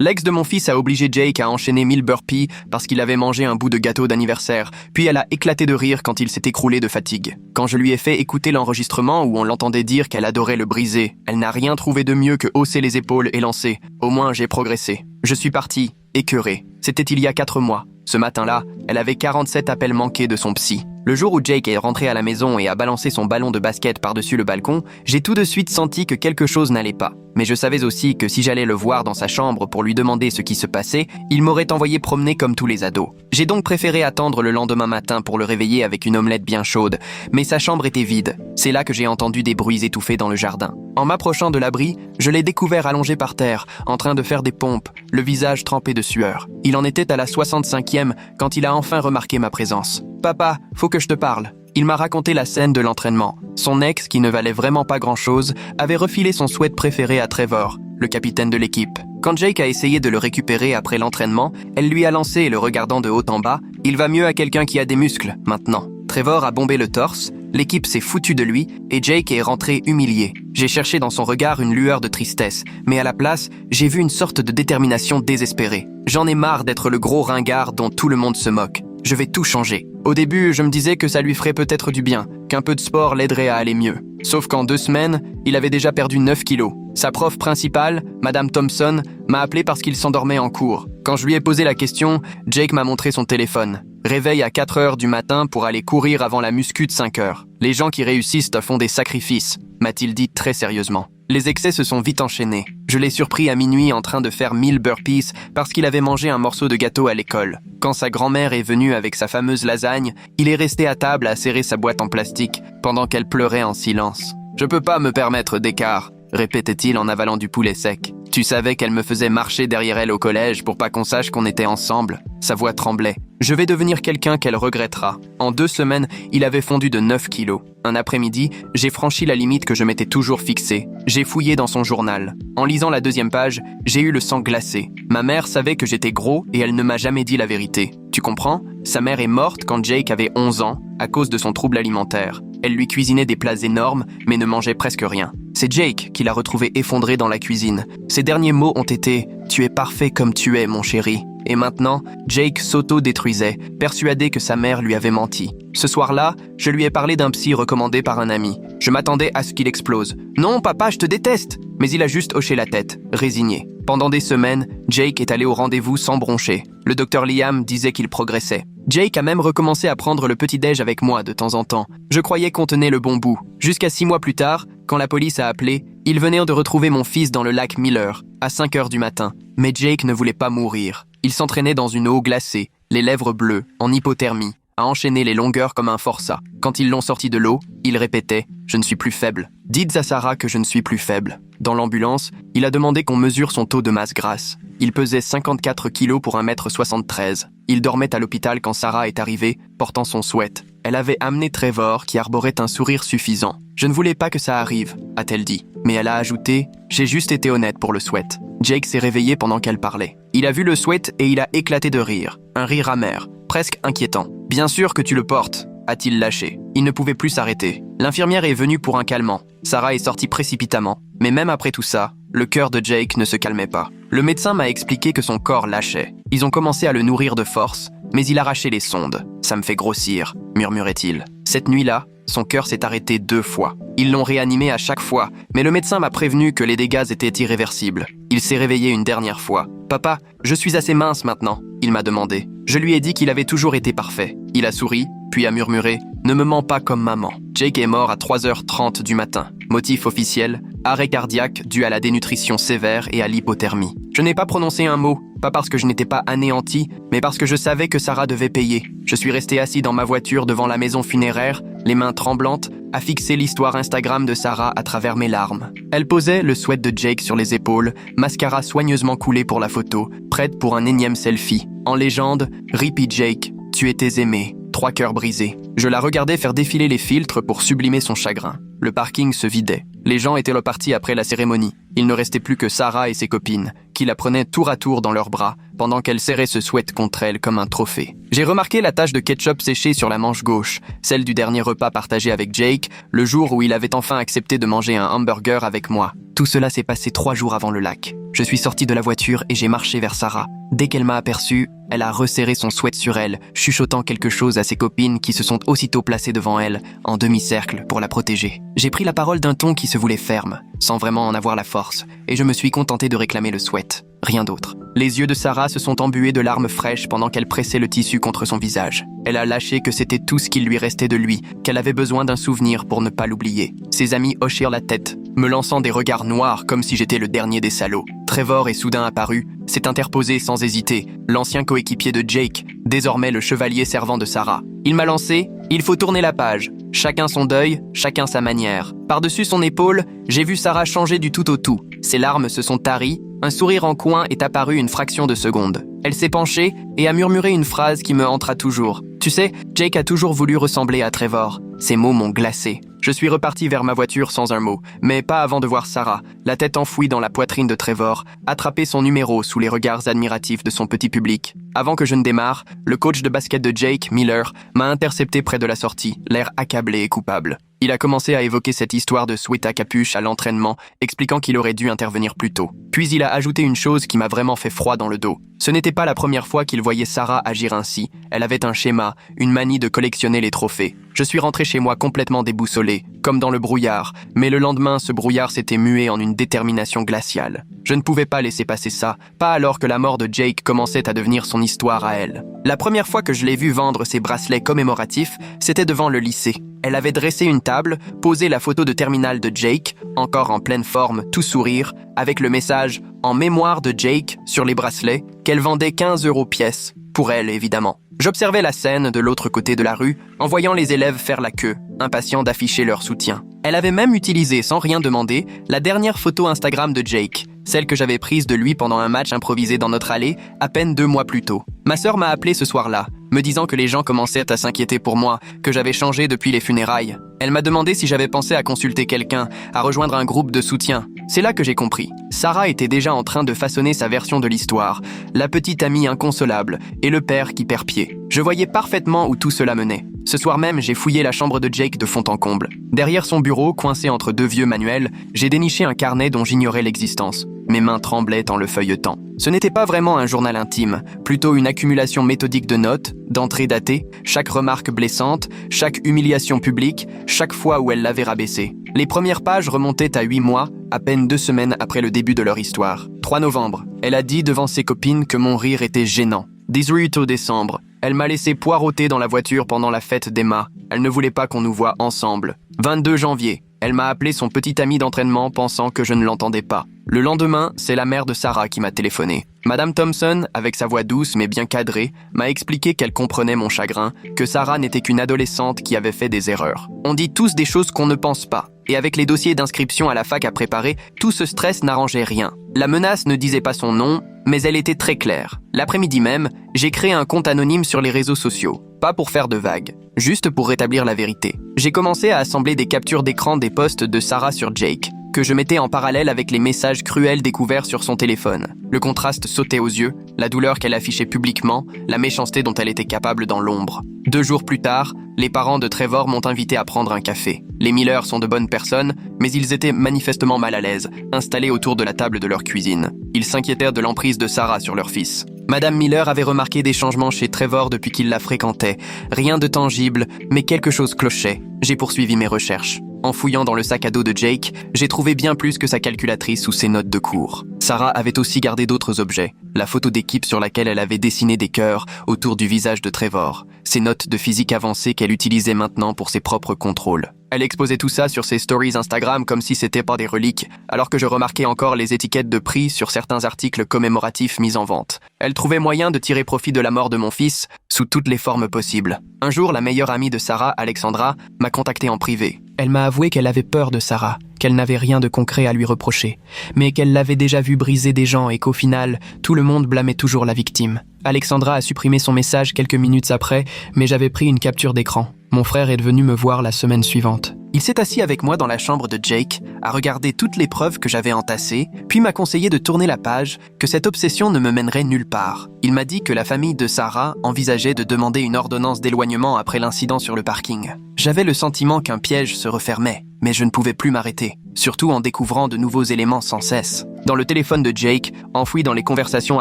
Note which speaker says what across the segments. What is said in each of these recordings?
Speaker 1: L'ex de mon fils a obligé Jake à enchaîner 1000 burpees parce qu'il avait mangé un bout de gâteau d'anniversaire, puis elle a éclaté de rire quand il s'est écroulé de fatigue. Quand je lui ai fait écouter l'enregistrement où on l'entendait dire qu'elle adorait le briser, elle n'a rien trouvé de mieux que hausser les épaules et lancer. Au moins, j'ai progressé. Je suis parti, écœuré. C'était il y a 4 mois. Ce matin-là, elle avait 47 appels manqués de son psy. Le jour où Jake est rentré à la maison et a balancé son ballon de basket par-dessus le balcon, j'ai tout de suite senti que quelque chose n'allait pas. Mais je savais aussi que si j'allais le voir dans sa chambre pour lui demander ce qui se passait, il m'aurait envoyé promener comme tous les ados. J'ai donc préféré attendre le lendemain matin pour le réveiller avec une omelette bien chaude, mais sa chambre était vide. C'est là que j'ai entendu des bruits étouffés dans le jardin. En m'approchant de l'abri, je l'ai découvert allongé par terre, en train de faire des pompes, le visage trempé de sueur. Il en était à la 65e quand il a enfin remarqué ma présence. « Papa, faut que je te parle. » Il m'a raconté la scène de l'entraînement. Son ex, qui ne valait vraiment pas grand-chose, avait refilé son sweat préféré à Trevor, le capitaine de l'équipe. Quand Jake a essayé de le récupérer après l'entraînement, elle lui a lancé, le regardant de haut en bas, « Il va mieux à quelqu'un qui a des muscles, maintenant. » Trevor a bombé le torse, l'équipe s'est foutue de lui et Jake est rentré humilié. J'ai cherché dans son regard une lueur de tristesse, mais à la place, j'ai vu une sorte de détermination désespérée. J'en ai marre d'être le gros ringard dont tout le monde se moque. Je vais tout changer. Au début, je me disais que ça lui ferait peut-être du bien, qu'un peu de sport l'aiderait à aller mieux. Sauf qu'en 2 semaines, il avait déjà perdu 9 kilos. Sa prof principale, Madame Thompson, m'a appelé parce qu'il s'endormait en cours. Quand je lui ai posé la question, Jake m'a montré son téléphone. Réveil à 4 heures du matin pour aller courir avant la muscu de 5 heures. Les gens qui réussissent font des sacrifices, m'a-t-il dit très sérieusement. Les excès se sont vite enchaînés. Je l'ai surpris à minuit en train de faire 1000 burpees parce qu'il avait mangé un morceau de gâteau à l'école. Quand sa grand-mère est venue avec sa fameuse lasagne, il est resté à table à serrer sa boîte en plastique pendant qu'elle pleurait en silence. « Je peux pas me permettre d'écart », répétait-il en avalant du poulet sec. « Tu savais qu'elle me faisait marcher derrière elle au collège pour pas qu'on sache qu'on était ensemble ?» Sa voix tremblait. « Je vais devenir quelqu'un qu'elle regrettera. » En 2 semaines, il avait fondu de 9 kilos. Un après-midi, j'ai franchi la limite que je m'étais toujours fixée. J'ai fouillé dans son journal. En lisant la 2e page, j'ai eu le sang glacé. Ma mère savait que j'étais gros et elle ne m'a jamais dit la vérité. Tu comprends? Sa mère est morte quand Jake avait 11 ans à cause de son trouble alimentaire. Elle lui cuisinait des plats énormes, mais ne mangeait presque rien. C'est Jake qui l'a retrouvé effondré dans la cuisine. Ses derniers mots ont été « Tu es parfait comme tu es, mon chéri ». Et maintenant, Jake s'auto-détruisait, persuadé que sa mère lui avait menti. Ce soir-là, je lui ai parlé d'un psy recommandé par un ami. Je m'attendais à ce qu'il explose. « Non, papa, je te déteste !» Mais il a juste hoché la tête, résigné. Pendant des semaines, Jake est allé au rendez-vous sans broncher. Le docteur Liam disait qu'il progressait. Jake a même recommencé à prendre le petit-déj avec moi de temps en temps. Je croyais qu'on tenait le bon bout. Jusqu'à 6 mois plus tard, quand la police a appelé, ils venaient de retrouver mon fils dans le lac Miller, à 5 heures du matin. Mais Jake ne voulait pas mourir. Il s'entraînait dans une eau glacée, les lèvres bleues, en hypothermie, à enchaîner les longueurs comme un forçat. Quand ils l'ont sorti de l'eau, il répétait « Je ne suis plus faible. Dites à Sarah que je ne suis plus faible. » Dans l'ambulance, il a demandé qu'on mesure son taux de masse grasse. Il pesait 54 kilos pour 1m73. Il dormait à l'hôpital quand Sarah est arrivée, portant son sweat. Elle avait amené Trevor, qui arborait un sourire suffisant. « Je ne voulais pas que ça arrive », a-t-elle dit. Mais elle a ajouté « J'ai juste été honnête pour le sweat. » Jake s'est réveillé pendant qu'elle parlait. Il a vu le sweat et il a éclaté de rire. Un rire amer, presque inquiétant. « Bien sûr que tu le portes », a-t-il lâché. Il ne pouvait plus s'arrêter. L'infirmière est venue pour un calmant. Sarah est sortie précipitamment. Mais même après tout ça, le cœur de Jake ne se calmait pas. Le médecin m'a expliqué que son corps lâchait. Ils ont commencé à le nourrir de force, mais il arrachait les sondes. « Ça me fait grossir », murmurait-il. Cette nuit-là, son cœur s'est arrêté 2 fois. Ils l'ont réanimé à chaque fois, mais le médecin m'a prévenu que les dégâts étaient irréversibles. Il s'est réveillé une dernière fois. « Papa, je suis assez mince maintenant », il m'a demandé. Je lui ai dit qu'il avait toujours été parfait. Il a souri, puis a murmuré « Ne me mens pas comme maman ». Jake est mort à 3h30 du matin. Motif officiel, arrêt cardiaque dû à la dénutrition sévère et à l'hypothermie. Je n'ai pas prononcé un mot, pas parce que je n'étais pas anéanti, mais parce que je savais que Sarah devait payer. Je suis resté assis dans ma voiture devant la maison funéraire, les mains tremblantes, à fixer l'histoire Instagram de Sarah à travers mes larmes. Elle posait le sweat de Jake sur les épaules, mascara soigneusement coulé pour la photo, prête pour un énième selfie. En légende, « Rippy Jake, tu étais aimé ». 3 cœurs brisés. Je la regardais faire défiler les filtres pour sublimer son chagrin. Le parking se vidait. Les gens étaient repartis après la cérémonie. Il ne restait plus que Sarah et ses copines, qui la prenaient tour à tour dans leurs bras, pendant qu'elle serrait ce sweat contre elle comme un trophée. J'ai remarqué la tache de ketchup séché sur la manche gauche, celle du dernier repas partagé avec Jake, le jour où il avait enfin accepté de manger un hamburger avec moi. Tout cela s'est passé 3 jours avant le lac. Je suis sorti de la voiture et j'ai marché vers Sarah. Dès qu'elle m'a aperçu, elle a resserré son sweat sur elle, chuchotant quelque chose à ses copines qui se sont aussitôt placées devant elle, en demi-cercle, pour la protéger. J'ai pris la parole d'un ton qui se voulait ferme, sans vraiment en avoir la force, et je me suis contenté de réclamer le sweat. Rien d'autre. Les yeux de Sarah se sont embués de larmes fraîches pendant qu'elle pressait le tissu contre son visage. Elle a lâché que c'était tout ce qu'il lui restait de lui, qu'elle avait besoin d'un souvenir pour ne pas l'oublier. Ses amis hochèrent la tête, me lançant des regards noirs comme si j'étais le dernier des salauds. Trevor est soudain apparu, s'est interposé sans hésiter, l'ancien coéquipier de Jake, désormais le chevalier servant de Sarah. Il m'a lancé « Il faut tourner la page. Chacun son deuil, chacun sa manière. » Par-dessus son épaule, j'ai vu Sarah changer du tout au tout. Ses larmes se sont taries, un sourire en coin est apparu une fraction de seconde. Elle s'est penchée et a murmuré une phrase qui me hantera toujours. « Tu sais, Jake a toujours voulu ressembler à Trevor. » Ces mots m'ont glacé. Je suis reparti vers ma voiture sans un mot, mais pas avant de voir Sarah, la tête enfouie dans la poitrine de Trevor, attraper son numéro sous les regards admiratifs de son petit public. Avant que je ne démarre, le coach de basket de Jake, Miller, m'a intercepté près de la sortie, l'air accablé et coupable. Il a commencé à évoquer cette histoire de sweat à capuche à l'entraînement, expliquant qu'il aurait dû intervenir plus tôt. Puis il a ajouté une chose qui m'a vraiment fait froid dans le dos. Ce n'était pas la première fois qu'il voyait Sarah agir ainsi. Elle avait un schéma, une manie de collectionner les trophées. Je suis rentré chez moi complètement déboussolé, comme dans le brouillard, mais le lendemain, ce brouillard s'était mué en une détermination glaciale. Je ne pouvais pas laisser passer ça, pas alors que la mort de Jake commençait à devenir son histoire à elle. La première fois que je l'ai vue vendre ses bracelets commémoratifs, c'était devant le lycée. Elle avait dressé une table, posé la photo de terminale de Jake, encore en pleine forme, tout sourire, avec le message « En mémoire de Jake » sur les bracelets, qu'elle vendait 15 € pièce, pour elle évidemment. J'observais la scène de l'autre côté de la rue, en voyant les élèves faire la queue, impatients d'afficher leur soutien. Elle avait même utilisé, sans rien demander, la dernière photo Instagram de Jake, celle que j'avais prise de lui pendant un match improvisé dans notre allée, à peine 2 mois plus tôt. Ma sœur m'a appelé ce soir-là, me disant que les gens commençaient à s'inquiéter pour moi, que j'avais changé depuis les funérailles. Elle m'a demandé si j'avais pensé à consulter quelqu'un, à rejoindre un groupe de soutien. C'est là que j'ai compris. Sarah était déjà en train de façonner sa version de l'histoire, la petite amie inconsolable et le père qui perd pied. Je voyais parfaitement où tout cela menait. Ce soir même, j'ai fouillé la chambre de Jake de fond en comble. Derrière son bureau, coincé entre 2 vieux manuels, j'ai déniché un carnet dont j'ignorais l'existence. Mes mains tremblaient en le feuilletant. Ce n'était pas vraiment un journal intime, plutôt une accumulation méthodique de notes, d'entrées datées, chaque remarque blessante, chaque humiliation publique, chaque fois où elle l'avait rabaissé. Les premières pages remontaient à 8 mois, à peine 2 semaines après le début de leur histoire. 3 novembre, elle a dit devant ses copines que mon rire était gênant. 18 décembre, elle m'a laissé poireauter dans la voiture pendant la fête d'Emma. Elle ne voulait pas qu'on nous voie ensemble. 22 janvier, elle m'a appelé son petit ami d'entraînement pensant que je ne l'entendais pas. Le lendemain, c'est la mère de Sarah qui m'a téléphoné. Madame Thompson, avec sa voix douce mais bien cadrée, m'a expliqué qu'elle comprenait mon chagrin, que Sarah n'était qu'une adolescente qui avait fait des erreurs. On dit tous des choses qu'on ne pense pas. Et avec les dossiers d'inscription à la fac à préparer, tout ce stress n'arrangeait rien. La menace ne disait pas son nom, mais elle était très claire. L'après-midi même, j'ai créé un compte anonyme sur les réseaux sociaux. Pas pour faire de vagues, juste pour rétablir la vérité. J'ai commencé à assembler des captures d'écran des posts de Sarah sur Jake, que je mettais en parallèle avec les messages cruels découverts sur son téléphone. Le contraste sautait aux yeux, la douleur qu'elle affichait publiquement, la méchanceté dont elle était capable dans l'ombre. 2 jours plus tard, les parents de Trevor m'ont invité à prendre un café. Les Miller sont de bonnes personnes, mais ils étaient manifestement mal à l'aise, installés autour de la table de leur cuisine. Ils s'inquiétèrent de l'emprise de Sarah sur leur fils. Madame Miller avait remarqué des changements chez Trevor depuis qu'il la fréquentait. Rien de tangible, mais quelque chose clochait. J'ai poursuivi mes recherches. En fouillant dans le sac à dos de Jake, j'ai trouvé bien plus que sa calculatrice ou ses notes de cours. Sarah avait aussi gardé d'autres objets. La photo d'équipe sur laquelle elle avait dessiné des cœurs autour du visage de Trevor. Ses notes de physique avancée qu'elle utilisait maintenant pour ses propres contrôles. Elle exposait tout ça sur ses stories Instagram comme si c'était pas des reliques, alors que je remarquais encore les étiquettes de prix sur certains articles commémoratifs mis en vente. Elle trouvait moyen de tirer profit de la mort de mon fils sous toutes les formes possibles. Un jour, la meilleure amie de Sarah, Alexandra, m'a contacté en privé. Elle m'a avoué qu'elle avait peur de Sarah, qu'elle n'avait rien de concret à lui reprocher, mais qu'elle l'avait déjà vu briser des gens et qu'au final, tout le monde blâmait toujours la victime. Alexandra a supprimé son message quelques minutes après, mais j'avais pris une capture d'écran. Mon frère est venu me voir la semaine suivante. Il s'est assis avec moi dans la chambre de Jake, a regardé toutes les preuves que j'avais entassées, puis m'a conseillé de tourner la page, que cette obsession ne me mènerait nulle part. Il m'a dit que la famille de Sarah envisageait de demander une ordonnance d'éloignement après l'incident sur le parking. J'avais le sentiment qu'un piège se refermait, mais je ne pouvais plus m'arrêter, surtout en découvrant de nouveaux éléments sans cesse. Dans le téléphone de Jake, enfoui dans les conversations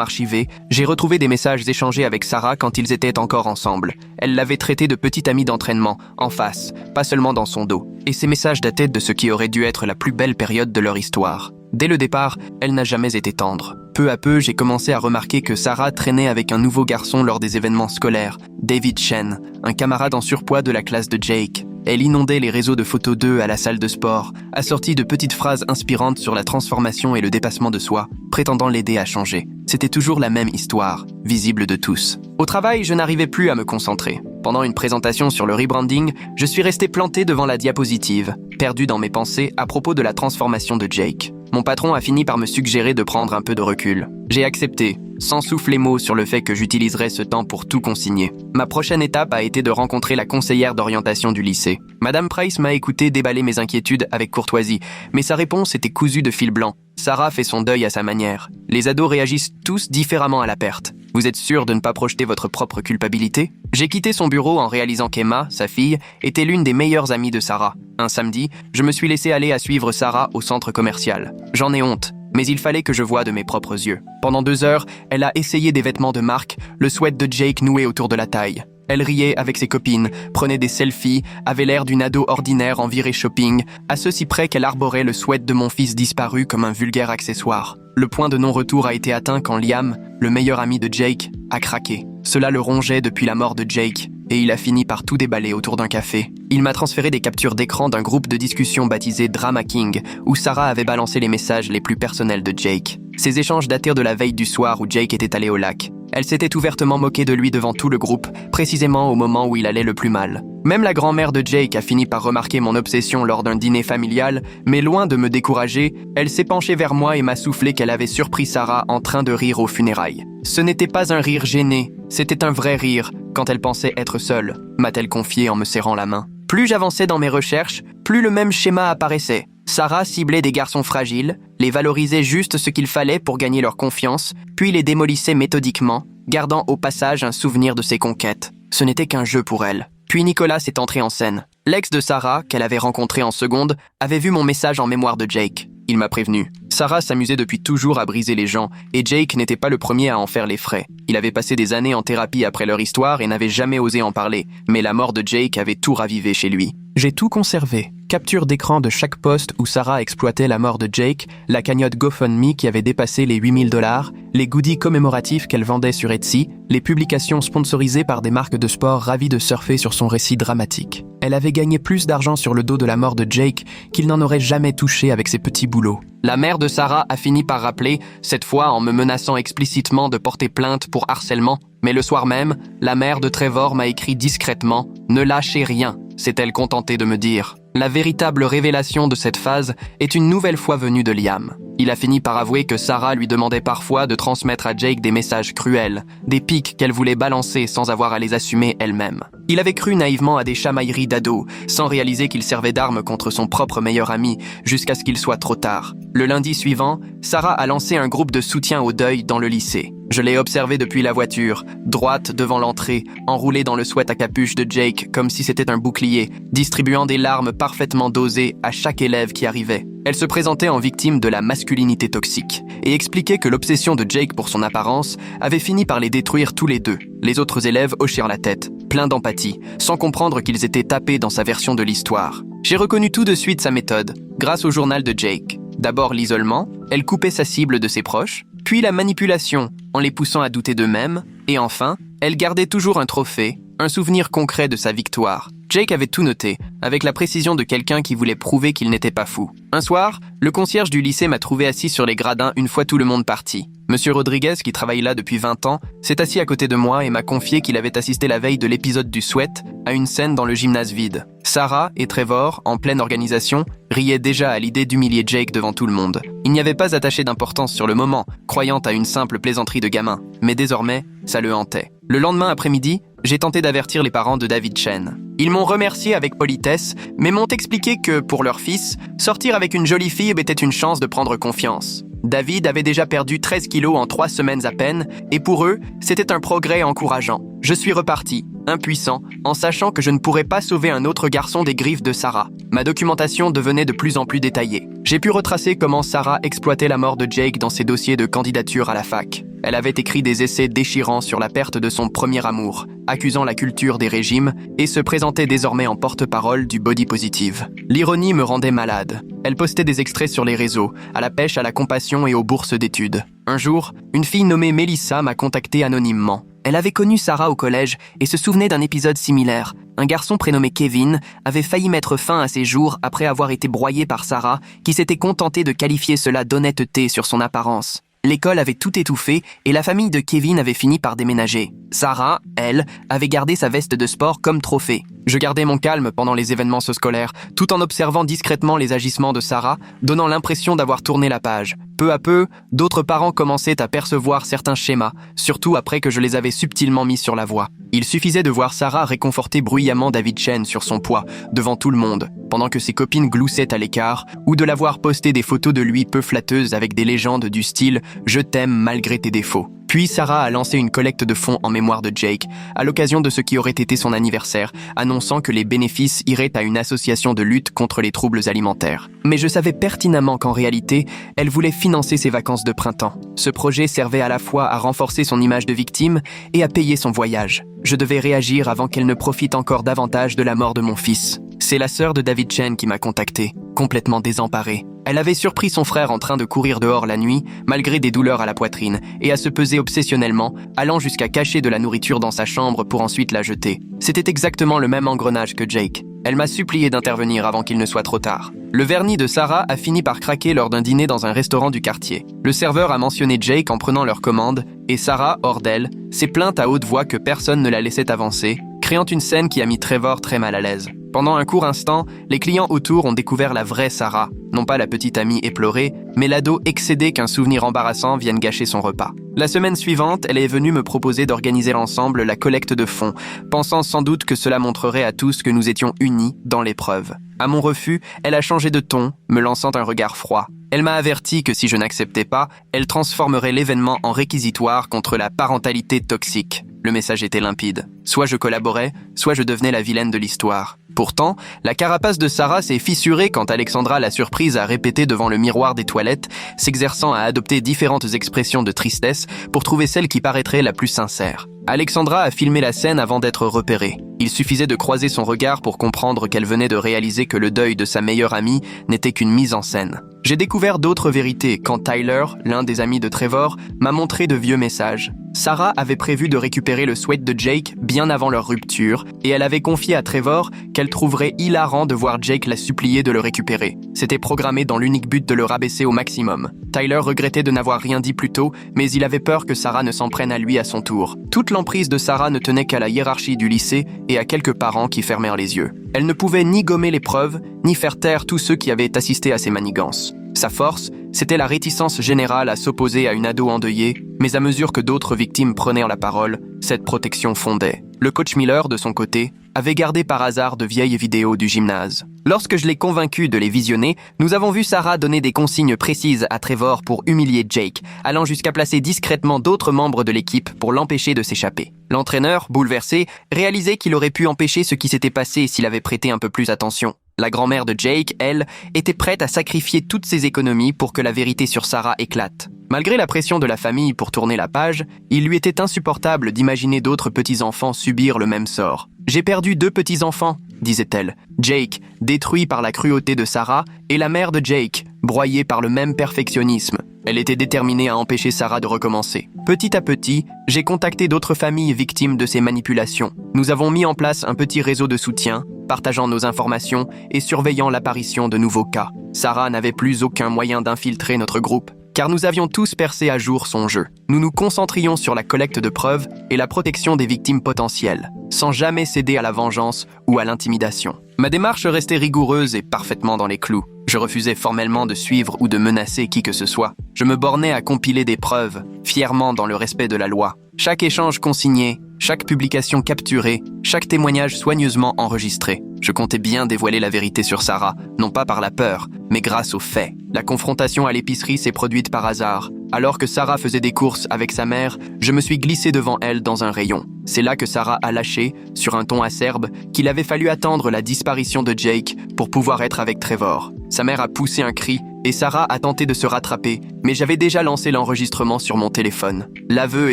Speaker 1: archivées, j'ai retrouvé des messages échangés avec Sarah quand ils étaient encore ensemble. Elle l'avait traité de petite amie d'entraînement, en face, pas seulement dans son dos. Et ces messages dataient de ce qui aurait dû être la plus belle période de leur histoire. Dès le départ, elle n'a jamais été tendre. Peu à peu, j'ai commencé à remarquer que Sarah traînait avec un nouveau garçon lors des événements scolaires, David Shen, un camarade en surpoids de la classe de Jake. Elle inondait les réseaux de photos d'eux à la salle de sport, assorties de petites phrases inspirantes sur la transformation et le dépassement de soi, prétendant l'aider à changer. C'était toujours la même histoire, visible de tous. Au travail, je n'arrivais plus à me concentrer. Pendant une présentation sur le rebranding, je suis resté planté devant la diapositive, perdu dans mes pensées à propos de la transformation de Jake. Mon patron a fini par me suggérer de prendre un peu de recul. J'ai accepté, sans souffler mot sur le fait que j'utiliserais ce temps pour tout consigner. Ma prochaine étape a été de rencontrer la conseillère d'orientation du lycée. Madame Price m'a écouté déballer mes inquiétudes avec courtoisie, mais sa réponse était cousue de fil blanc. Sarah fait son deuil à sa manière. Les ados réagissent tous différemment à la perte. Vous êtes sûr de ne pas projeter votre propre culpabilité? J'ai quitté son bureau en réalisant qu'Emma, sa fille, était l'une des meilleures amies de Sarah. Un samedi, je me suis laissé aller à suivre Sarah au centre commercial. J'en ai honte, mais il fallait que je voie de mes propres yeux. Pendant 2 heures, elle a essayé des vêtements de marque, le sweat de Jake noué autour de la taille. Elle riait avec ses copines, prenait des selfies, avait l'air d'une ado ordinaire en virée shopping, à ceci près qu'elle arborait le sweat de mon fils disparu comme un vulgaire accessoire. Le point de non-retour a été atteint quand Liam, le meilleur ami de Jake, a craqué. Cela le rongeait depuis la mort de Jake, et il a fini par tout déballer autour d'un café. Il m'a transféré des captures d'écran d'un groupe de discussion baptisé Drama King, où Sarah avait balancé les messages les plus personnels de Jake. Ces échanges datèrent de la veille du soir où Jake était allé au lac. Elle s'était ouvertement moquée de lui devant tout le groupe, précisément au moment où il allait le plus mal. Même la grand-mère de Jake a fini par remarquer mon obsession lors d'un dîner familial, mais loin de me décourager, elle s'est penchée vers moi et m'a soufflé qu'elle avait surpris Sarah en train de rire aux funérailles. Ce n'était pas un rire gêné, c'était un vrai rire, quand elle pensait être seule, m'a-t-elle confié en me serrant la main. Plus j'avançais dans mes recherches, plus le même schéma apparaissait. Sarah ciblait des garçons fragiles, les valorisait juste ce qu'il fallait pour gagner leur confiance, puis les démolissait méthodiquement, gardant au passage un souvenir de ses conquêtes. Ce n'était qu'un jeu pour elle. Puis Nicolas s'est entré en scène. L'ex de Sarah, qu'elle avait rencontré en seconde, avait vu mon message en mémoire de Jake. Il m'a prévenu. Sarah s'amusait depuis toujours à briser les gens, et Jake n'était pas le premier à en faire les frais. Il avait passé des années en thérapie après leur histoire et n'avait jamais osé en parler, mais la mort de Jake avait tout ravivé chez lui. J'ai tout conservé. Capture d'écran de chaque poste où Sarah exploitait la mort de Jake, la cagnotte GoFundMe qui avait dépassé les 8 000 $, les goodies commémoratifs qu'elle vendait sur Etsy, les publications sponsorisées par des marques de sport ravies de surfer sur son récit dramatique. Elle avait gagné plus d'argent sur le dos de la mort de Jake qu'il n'en aurait jamais touché avec ses petits boulots. La mère de Sarah a fini par rappeler, cette fois en me menaçant explicitement de porter plainte pour harcèlement. Mais le soir même, la mère de Trevor m'a écrit discrètement « Ne lâchez rien », s'est-elle contentée de me dire. La véritable révélation de cette phase est une nouvelle fois venue de Liam. Il a fini par avouer que Sarah lui demandait parfois de transmettre à Jake des messages cruels, des pics qu'elle voulait balancer sans avoir à les assumer elle-même. Il avait cru naïvement à des chamailleries d'ado, sans réaliser qu'il servait d'arme contre son propre meilleur ami, jusqu'à ce qu'il soit trop tard. Le lundi suivant, Sarah a lancé un groupe de soutien au deuil dans le lycée. Je l'ai observée depuis la voiture, droite devant l'entrée, enroulée dans le sweat à capuche de Jake comme si c'était un bouclier, distribuant des larmes parfaitement dosées à chaque élève qui arrivait. Elle se présentait en victime de la masculinité toxique et expliquait que l'obsession de Jake pour son apparence avait fini par les détruire tous les deux. Les autres élèves hochèrent la tête, pleins d'empathie, sans comprendre qu'ils étaient tapés dans sa version de l'histoire. J'ai reconnu tout de suite sa méthode, grâce au journal de Jake. D'abord l'isolement, elle coupait sa cible de ses proches, puis la manipulation, en les poussant à douter d'eux-mêmes, et enfin, elle gardait toujours un trophée, un souvenir concret de sa victoire. Jake avait tout noté, avec la précision de quelqu'un qui voulait prouver qu'il n'était pas fou. Un soir, le concierge du lycée m'a trouvé assis sur les gradins une fois tout le monde parti. Monsieur Rodriguez, qui travaille là depuis 20 ans, s'est assis à côté de moi et m'a confié qu'il avait assisté la veille de l'épisode du Sweat à une scène dans le gymnase vide. Sarah et Trevor, en pleine organisation, riaient déjà à l'idée d'humilier Jake devant tout le monde. Il n'y avait pas attaché d'importance sur le moment, croyant à une simple plaisanterie de gamin, mais désormais, ça le hantait. Le lendemain après-midi, j'ai tenté d'avertir les parents de David Chen. Ils m'ont remercié avec politesse, mais m'ont expliqué que, pour leur fils, sortir avec une jolie fille était une chance de prendre confiance. David avait déjà perdu 13 kilos en 3 semaines à peine, et pour eux, c'était un progrès encourageant. Je suis reparti, impuissant, en sachant que je ne pourrais pas sauver un autre garçon des griffes de Sarah. Ma documentation devenait de plus en plus détaillée. J'ai pu retracer comment Sarah exploitait la mort de Jake dans ses dossiers de candidature à la fac. Elle avait écrit des essais déchirants sur la perte de son premier amour, accusant la culture des régimes, et se présentait désormais en porte-parole du body positive. L'ironie me rendait malade. Elle postait des extraits sur les réseaux, à la pêche à la compassion et aux bourses d'études. Un jour, une fille nommée Melissa m'a contacté anonymement. Elle avait connu Sarah au collège et se souvenait d'un épisode similaire. Un garçon prénommé Kevin avait failli mettre fin à ses jours après avoir été broyé par Sarah, qui s'était contentée de qualifier cela d'honnêteté sur son apparence. L'école avait tout étouffé et la famille de Kevin avait fini par déménager. Sarah, elle, avait gardé sa veste de sport comme trophée. Je gardais mon calme pendant les événements scolaires, tout en observant discrètement les agissements de Sarah, donnant l'impression d'avoir tourné la page. Peu à peu, d'autres parents commençaient à percevoir certains schémas, surtout après que je les avais subtilement mis sur la voie. Il suffisait de voir Sarah réconforter bruyamment David Chen sur son poids, devant tout le monde, pendant que ses copines gloussaient à l'écart, ou de la voir poster des photos de lui peu flatteuses avec des légendes du style « Je t'aime malgré tes défauts ». Puis Sarah a lancé une collecte de fonds en mémoire de Jake, à l'occasion de ce qui aurait été son anniversaire, annonçant que les bénéfices iraient à une association de lutte contre les troubles alimentaires. Mais je savais pertinemment qu'en réalité, elle voulait financer ses vacances de printemps. Ce projet servait à la fois à renforcer son image de victime et à payer son voyage. Je devais réagir avant qu'elle ne profite encore davantage de la mort de mon fils. C'est la sœur de David Chen qui m'a contacté, complètement désemparée. Elle avait surpris son frère en train de courir dehors la nuit, malgré des douleurs à la poitrine, et à se peser obsessionnellement, allant jusqu'à cacher de la nourriture dans sa chambre pour ensuite la jeter. C'était exactement le même engrenage que Jake. Elle m'a supplié d'intervenir avant qu'il ne soit trop tard. Le vernis de Sarah a fini par craquer lors d'un dîner dans un restaurant du quartier. Le serveur a mentionné Jake en prenant leur commande, et Sarah, hors d'elle, s'est plainte à haute voix que personne ne la laissait avancer, créant une scène qui a mis Trevor très mal à l'aise. Pendant un court instant, les clients autour ont découvert la vraie Sarah, non pas la petite amie éplorée, mais l'ado excédé qu'un souvenir embarrassant vienne gâcher son repas. La semaine suivante, elle est venue me proposer d'organiser ensemble la collecte de fonds, pensant sans doute que cela montrerait à tous que nous étions unis dans l'épreuve. À mon refus, elle a changé de ton, me lançant un regard froid. Elle m'a averti que si je n'acceptais pas, elle transformerait l'événement en réquisitoire contre la parentalité toxique. Le message était limpide. Soit je collaborais, soit je devenais la vilaine de l'histoire. Pourtant, la carapace de Sarah s'est fissurée quand Alexandra l'a surprise à répéter devant le miroir des toilettes, s'exerçant à adopter différentes expressions de tristesse pour trouver celle qui paraîtrait la plus sincère. Alexandra a filmé la scène avant d'être repérée. Il suffisait de croiser son regard pour comprendre qu'elle venait de réaliser que le deuil de sa meilleure amie n'était qu'une mise en scène. J'ai découvert d'autres vérités quand Tyler, l'un des amis de Trevor, m'a montré de vieux messages. Sarah avait prévu de récupérer le sweat de Jake bien avant leur rupture, et elle avait confié à Trevor qu'elle trouverait hilarant de voir Jake la supplier de le récupérer. C'était programmé dans l'unique but de le rabaisser au maximum. Tyler regrettait de n'avoir rien dit plus tôt, mais il avait peur que Sarah ne s'en prenne à lui à son tour. Toute l'emprise de Sarah ne tenait qu'à la hiérarchie du lycée et à quelques parents qui fermèrent les yeux. Elle ne pouvait ni gommer les preuves, ni faire taire tous ceux qui avaient assisté à ses manigances. Sa force, c'était la réticence générale à s'opposer à une ado endeuillée, mais à mesure que d'autres victimes prenaient la parole, cette protection fondait. Le coach Miller, de son côté, avait gardé par hasard de vieilles vidéos du gymnase. Lorsque je l'ai convaincu de les visionner, nous avons vu Sarah donner des consignes précises à Trevor pour humilier Jake, allant jusqu'à placer discrètement d'autres membres de l'équipe pour l'empêcher de s'échapper. L'entraîneur, bouleversé, réalisait qu'il aurait pu empêcher ce qui s'était passé s'il avait prêté un peu plus attention. La grand-mère de Jake, elle, était prête à sacrifier toutes ses économies pour que la vérité sur Sarah éclate. Malgré la pression de la famille pour tourner la page, il lui était insupportable d'imaginer d'autres petits-enfants subir le même sort. « J'ai perdu 2 petits-enfants », disait-elle. Jake, détruit par la cruauté de Sarah, et la mère de Jake, broyée par le même perfectionnisme. Elle était déterminée à empêcher Sarah de recommencer. Petit à petit, j'ai contacté d'autres familles victimes de ces manipulations. Nous avons mis en place un petit réseau de soutien, partageant nos informations et surveillant l'apparition de nouveaux cas. Sarah n'avait plus aucun moyen d'infiltrer notre groupe, car nous avions tous percé à jour son jeu. nous nous concentrions sur la collecte de preuves et la protection des victimes potentielles, sans jamais céder à la vengeance ou à l'intimidation. Ma démarche restait rigoureuse et parfaitement dans les clous. Je refusais formellement de suivre ou de menacer qui que ce soit. Je me bornais à compiler des preuves, fièrement dans le respect de la loi. Chaque échange consigné, chaque publication capturée, chaque témoignage soigneusement enregistré. Je comptais bien dévoiler la vérité sur Sarah, non pas par la peur, mais grâce aux faits. La confrontation à l'épicerie s'est produite par hasard. Alors que Sarah faisait des courses avec sa mère, je me suis glissé devant elle dans un rayon. C'est là que Sarah a lâché, sur un ton acerbe, qu'il avait fallu attendre la disparition de Jake pour pouvoir être avec Trevor. Sa mère a poussé un cri et Sarah a tenté de se rattraper, mais j'avais déjà lancé l'enregistrement sur mon téléphone. L'aveu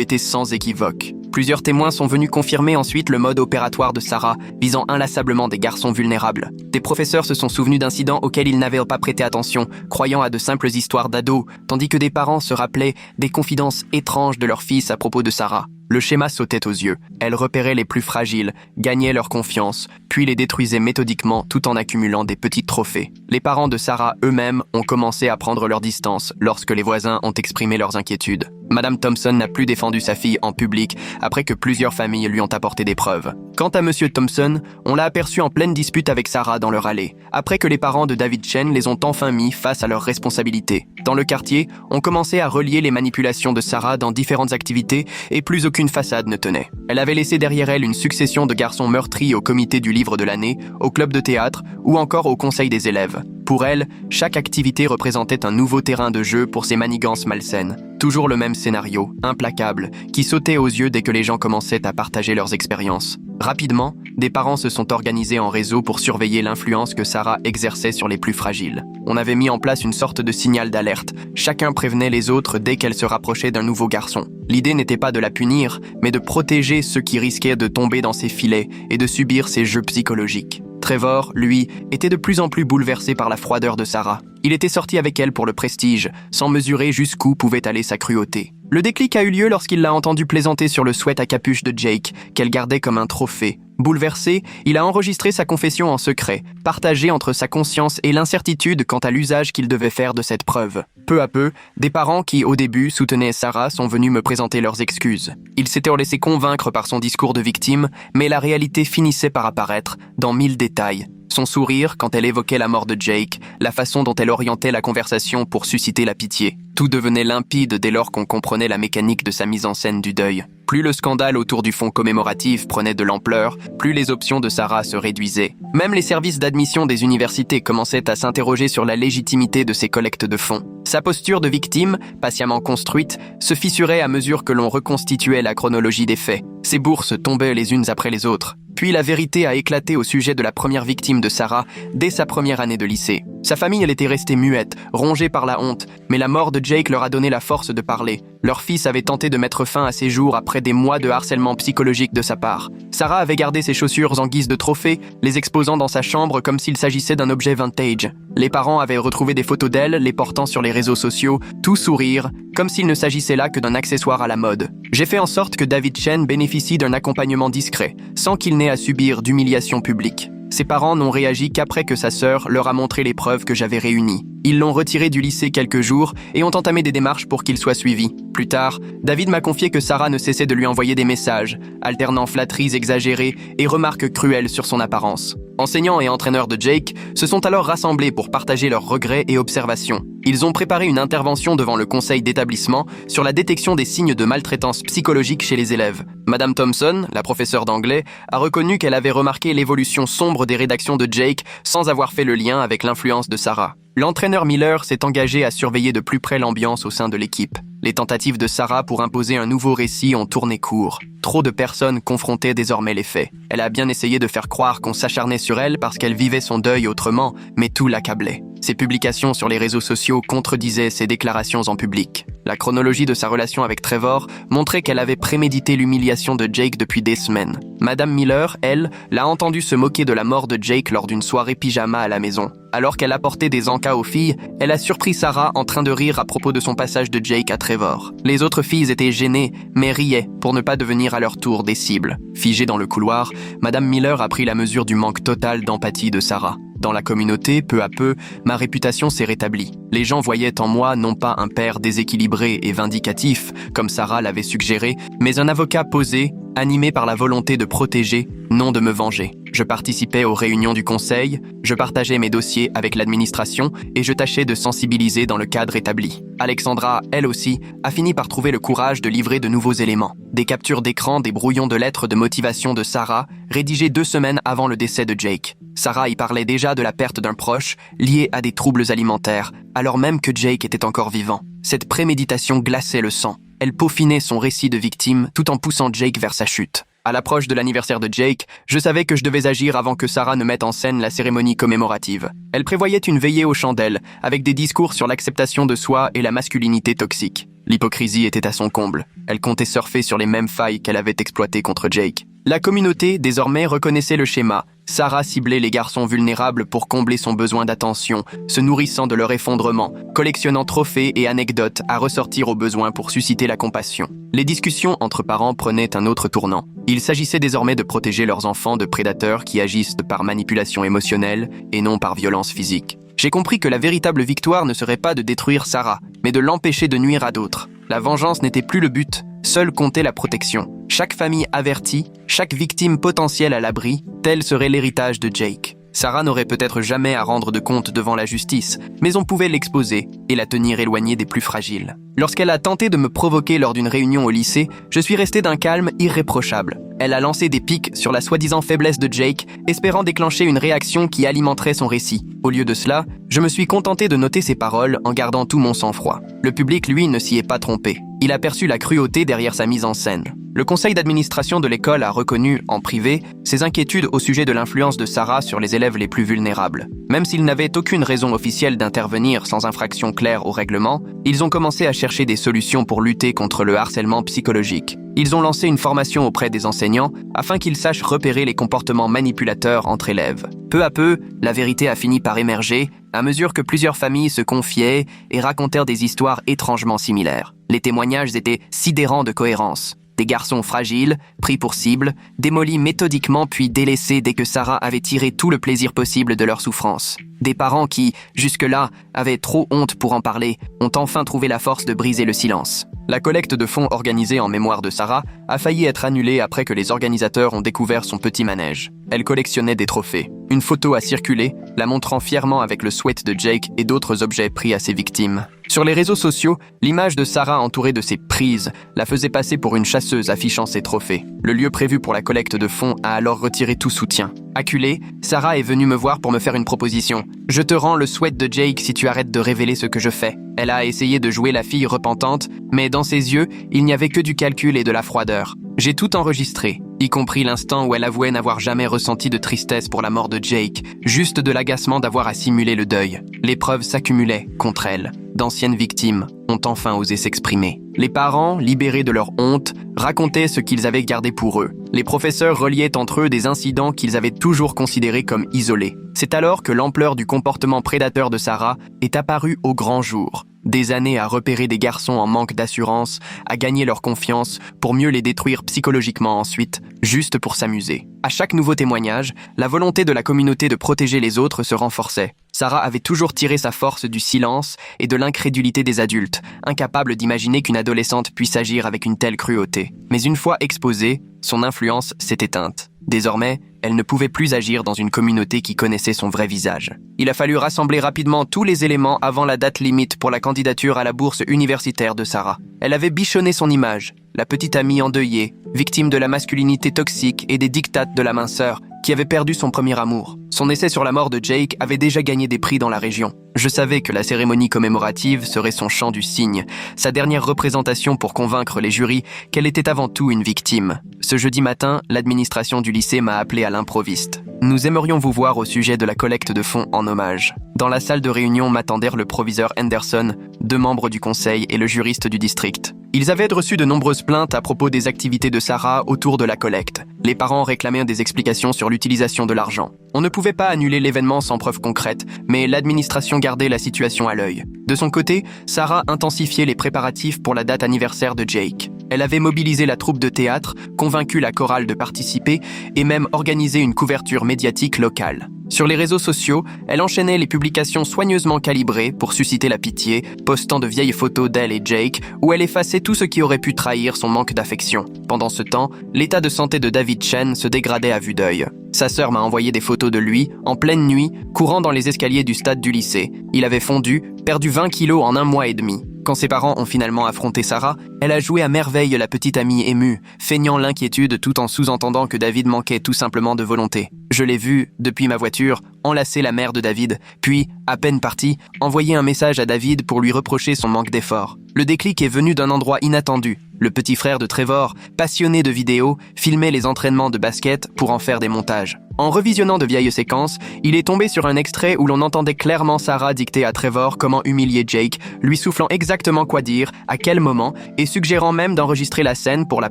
Speaker 1: était sans équivoque. Plusieurs témoins sont venus confirmer ensuite le mode opératoire de Sarah, visant inlassablement des garçons vulnérables. Des professeurs se sont souvenus d'incidents auxquels ils n'avaient pas prêté attention, croyant à de simples histoires d'ados, tandis que des parents se rappelaient des confidences étranges de leur fils à propos de Sarah. Le schéma sautait aux yeux. Elle repérait les plus fragiles, gagnait leur confiance, puis les détruisait méthodiquement tout en accumulant des petits trophées. Les parents de Sarah eux-mêmes ont commencé à prendre leur distance lorsque les voisins ont exprimé leurs inquiétudes. Madame Thompson n'a plus défendu sa fille en public après que plusieurs familles lui ont apporté des preuves. Quant à Monsieur Thompson, on l'a aperçu en pleine dispute avec Sarah dans leur allée, après que les parents de David Chen les ont enfin mis face à leurs responsabilités. Dans le quartier, on commençait à relier les manipulations de Sarah dans différentes activités et plus aucune façade ne tenait. Elle avait laissé derrière elle une succession de garçons meurtris au comité du livre de l'année, au club de théâtre ou encore au conseil des élèves. Pour elle, chaque activité représentait un nouveau terrain de jeu pour ses manigances malsaines. Toujours le même scénario, implacable, qui sautait aux yeux dès que les gens commençaient à partager leurs expériences. Rapidement, des parents se sont organisés en réseau pour surveiller l'influence que Sarah exerçait sur les plus fragiles. On avait mis en place une sorte de signal d'alerte. Chacun prévenait les autres dès qu'elle se rapprochait d'un nouveau garçon. L'idée n'était pas de la punir, mais de protéger ceux qui risquaient de tomber dans ses filets et de subir ses jeux psychologiques. Trevor, lui, était de plus en plus bouleversé par la froideur de Sarah. Il était sorti avec elle pour le prestige, sans mesurer jusqu'où pouvait aller sa cruauté. Le déclic a eu lieu lorsqu'il l'a entendu plaisanter sur le sweat à capuche de Jake, qu'elle gardait comme un trophée. Bouleversé, il a enregistré sa confession en secret, partagé entre sa conscience et l'incertitude quant à l'usage qu'il devait faire de cette preuve. Peu à peu, des parents qui, au début, soutenaient Sarah sont venus me présenter leurs excuses. Ils s'étaient laissés convaincre par son discours de victime, mais la réalité finissait par apparaître, dans 1000 détails. Son sourire quand elle évoquait la mort de Jake, la façon dont elle orientait la conversation pour susciter la pitié. Tout devenait limpide dès lors qu'on comprenait la mécanique de sa mise en scène du deuil. Plus le scandale autour du fonds commémoratif prenait de l'ampleur, plus les options de Sarah se réduisaient. Même les services d'admission des universités commençaient à s'interroger sur la légitimité de ces collectes de fonds. Sa posture de victime, patiemment construite, se fissurait à mesure que l'on reconstituait la chronologie des faits. Ses bourses tombaient les unes après les autres. Puis la vérité a éclaté au sujet de la première victime de Sarah dès sa première année de lycée. Sa famille, elle était restée muette, rongée par la honte, mais la mort de Jake leur a donné la force de parler. Leur fils avait tenté de mettre fin à ses jours après des mois de harcèlement psychologique de sa part. Sarah avait gardé ses chaussures en guise de trophée, les exposant dans sa chambre comme s'il s'agissait d'un objet vintage. Les parents avaient retrouvé des photos d'elle, les portant sur les réseaux sociaux, tout sourire, comme s'il ne s'agissait là que d'un accessoire à la mode. J'ai fait en sorte que David Chen bénéficie d'un accompagnement discret, sans qu'il n'ait à subir d'humiliation publique. Ses parents n'ont réagi qu'après que sa sœur leur a montré les preuves que j'avais réunies. Ils l'ont retiré du lycée quelques jours et ont entamé des démarches pour qu'il soit suivi. Plus tard, David m'a confié que Sarah ne cessait de lui envoyer des messages, alternant flatteries exagérées et remarques cruelles sur son apparence. Enseignants et entraîneurs de Jake se sont alors rassemblés pour partager leurs regrets et observations. Ils ont préparé une intervention devant le conseil d'établissement sur la détection des signes de maltraitance psychologique chez les élèves. Madame Thompson, la professeure d'anglais, a reconnu qu'elle avait remarqué l'évolution sombre des rédactions de Jake sans avoir fait le lien avec l'influence de Sarah. L'entraîneur Miller s'est engagé à surveiller de plus près l'ambiance au sein de l'équipe. Les tentatives de Sarah pour imposer un nouveau récit ont tourné court. Trop de personnes confrontaient désormais les faits. Elle a bien essayé de faire croire qu'on s'acharnait sur elle parce qu'elle vivait son deuil autrement, mais tout l'accablait. Ses publications sur les réseaux sociaux contredisaient ses déclarations en public. La chronologie de sa relation avec Trevor montrait qu'elle avait prémédité l'humiliation de Jake depuis des semaines. Madame Miller, elle, l'a entendu se moquer de la mort de Jake lors d'une soirée pyjama à la maison. Alors qu'elle apportait des encas aux filles, elle a surpris Sarah en train de rire à propos de son passage de Jake à Trevor. Les autres filles étaient gênées, mais riaient pour ne pas devenir à leur tour des cibles. Figée dans le couloir, Madame Miller a pris la mesure du manque total d'empathie de Sarah. Dans la communauté, peu à peu, ma réputation s'est rétablie. Les gens voyaient en moi non pas un père déséquilibré et vindicatif, comme Sarah l'avait suggéré, mais un avocat posé, animé par la volonté de protéger, non de me venger. Je participais aux réunions du conseil, je partageais mes dossiers avec l'administration et je tâchais de sensibiliser dans le cadre établi. Alexandra, elle aussi, a fini par trouver le courage de livrer de nouveaux éléments. Des captures d'écran, des brouillons de lettres de motivation de Sarah, rédigés 2 semaines avant le décès de Jake. Sarah y parlait déjà de la perte d'un proche, liée à des troubles alimentaires, alors même que Jake était encore vivant. Cette préméditation glaçait le sang. Elle peaufinait son récit de victime tout en poussant Jake vers sa chute. À l'approche de l'anniversaire de Jake, je savais que je devais agir avant que Sarah ne mette en scène la cérémonie commémorative. Elle prévoyait une veillée aux chandelles, avec des discours sur l'acceptation de soi et la masculinité toxique. L'hypocrisie était à son comble. Elle comptait surfer sur les mêmes failles qu'elle avait exploitées contre Jake. La communauté, désormais, reconnaissait le schéma. Sarah ciblait les garçons vulnérables pour combler son besoin d'attention, se nourrissant de leur effondrement, collectionnant trophées et anecdotes à ressortir au besoin pour susciter la compassion. Les discussions entre parents prenaient un autre tournant. Il s'agissait désormais de protéger leurs enfants de prédateurs qui agissent par manipulation émotionnelle et non par violence physique. J'ai compris que la véritable victoire ne serait pas de détruire Sarah, mais de l'empêcher de nuire à d'autres. La vengeance n'était plus le but, seule comptait la protection. Chaque famille avertie, chaque victime potentielle à l'abri, tel serait l'héritage de Jake. Sarah n'aurait peut-être jamais à rendre de compte devant la justice, mais on pouvait l'exposer et la tenir éloignée des plus fragiles. Lorsqu'elle a tenté de me provoquer lors d'une réunion au lycée, je suis resté d'un calme irréprochable. Elle a lancé des pics sur la soi-disant faiblesse de Jake, espérant déclencher une réaction qui alimenterait son récit. Au lieu de cela, je me suis contenté de noter ses paroles en gardant tout mon sang-froid. Le public, lui, ne s'y est pas trompé. Il a perçu la cruauté derrière sa mise en scène. Le conseil d'administration de l'école a reconnu, en privé, ses inquiétudes au sujet de l'influence de Sarah sur les élèves les plus vulnérables. Même s'ils n'avaient aucune raison officielle d'intervenir sans infraction claire au règlement, ils ont commencé à chercher des solutions pour lutter contre le harcèlement psychologique. Ils ont lancé une formation auprès des enseignants afin qu'ils sachent repérer les comportements manipulateurs entre élèves. Peu à peu, la vérité a fini par émerger à mesure que plusieurs familles se confiaient et racontèrent des histoires étrangement similaires. Les témoignages étaient sidérants de cohérence. Des garçons fragiles, pris pour cible, démolis méthodiquement puis délaissés dès que Sarah avait tiré tout le plaisir possible de leur souffrance. Des parents qui, jusque-là, avaient trop honte pour en parler, ont enfin trouvé la force de briser le silence. La collecte de fonds organisée en mémoire de Sarah a failli être annulée après que les organisateurs ont découvert son petit manège. Elle collectionnait des trophées. Une photo a circulé, la montrant fièrement avec le sweat de Jake et d'autres objets pris à ses victimes. Sur les réseaux sociaux, l'image de Sarah entourée de ses prises la faisait passer pour une chasseuse affichant ses trophées. Le lieu prévu pour la collecte de fonds a alors retiré tout soutien. Acculée, Sarah est venue me voir pour me faire une proposition. « Je te rends le sweat de Jake si tu arrêtes de révéler ce que je fais. » Elle a essayé de jouer la fille repentante, mais dans ses yeux, il n'y avait que du calcul et de la froideur. J'ai tout enregistré, y compris l'instant où elle avouait n'avoir jamais ressenti de tristesse pour la mort de Jake, juste de l'agacement d'avoir à simuler le deuil. Les preuves s'accumulaient contre elle. D'anciennes victimes ont enfin osé s'exprimer. Les parents, libérés de leur honte, racontaient ce qu'ils avaient gardé pour eux. Les professeurs reliaient entre eux des incidents qu'ils avaient toujours considérés comme isolés. C'est alors que l'ampleur du comportement prédateur de Sarah est apparue au grand jour. Des années à repérer des garçons en manque d'assurance, à gagner leur confiance pour mieux les détruire psychologiquement ensuite, juste pour s'amuser. À chaque nouveau témoignage, la volonté de la communauté de protéger les autres se renforçait. Sarah avait toujours tiré sa force du silence et de l'incrédulité des adultes, incapable d'imaginer qu'une adolescente puisse agir avec une telle cruauté. Mais une fois exposée, son influence s'est éteinte. Désormais, elle ne pouvait plus agir dans une communauté qui connaissait son vrai visage. Il a fallu rassembler rapidement tous les éléments avant la date limite pour la candidature à la bourse universitaire de Sarah. Elle avait bichonné son image, la petite amie endeuillée, victime de la masculinité toxique et des diktats de la minceur, qui avait perdu son premier amour. Son essai sur la mort de Jake avait déjà gagné des prix dans la région. Je savais que la cérémonie commémorative serait son chant du cygne, sa dernière représentation pour convaincre les jurys qu'elle était avant tout une victime. Ce jeudi matin, l'administration du lycée m'a appelé à l'improviste. Nous aimerions vous voir au sujet de la collecte de fonds en hommage. Dans la salle de réunion m'attendèrent le proviseur Henderson, 2 membres du conseil et le juriste du district. Ils avaient reçu de nombreuses plaintes à propos des activités de Sarah autour de la collecte. Les parents réclamaient des explications sur l'utilisation de l'argent. On ne pouvait pas annuler l'événement sans preuve concrète, mais l'administration gardait la situation à l'œil. De son côté, Sarah intensifiait les préparatifs pour la date anniversaire de Jake. Elle avait mobilisé la troupe de théâtre, convaincu la chorale de participer et même organisé une couverture médiatique locale. Sur les réseaux sociaux, elle enchaînait les publications soigneusement calibrées pour susciter la pitié, postant de vieilles photos d'elle et Jake où elle effaçait tout ce qui aurait pu trahir son manque d'affection. Pendant ce temps, l'état de santé de David Chen se dégradait à vue d'œil. Sa sœur m'a envoyé des photos de lui, en pleine nuit, courant dans les escaliers du stade du lycée. Il avait fondu, perdu 20 kilos en 1 mois et demi. Quand ses parents ont finalement affronté Sarah, elle a joué à merveille la petite amie émue, feignant l'inquiétude tout en sous-entendant que David manquait tout simplement de volonté. Je l'ai vu, depuis ma voiture, enlacer la mère de David, puis, à peine parti, envoyer un message à David pour lui reprocher son manque d'effort. Le déclic est venu d'un endroit inattendu. Le petit frère de Trevor, passionné de vidéos, filmait les entraînements de basket pour en faire des montages. En revisionnant de vieilles séquences, il est tombé sur un extrait où l'on entendait clairement Sarah dicter à Trevor comment humilier Jake, lui soufflant exactement quoi dire, à quel moment, et suggérant même d'enregistrer la scène pour la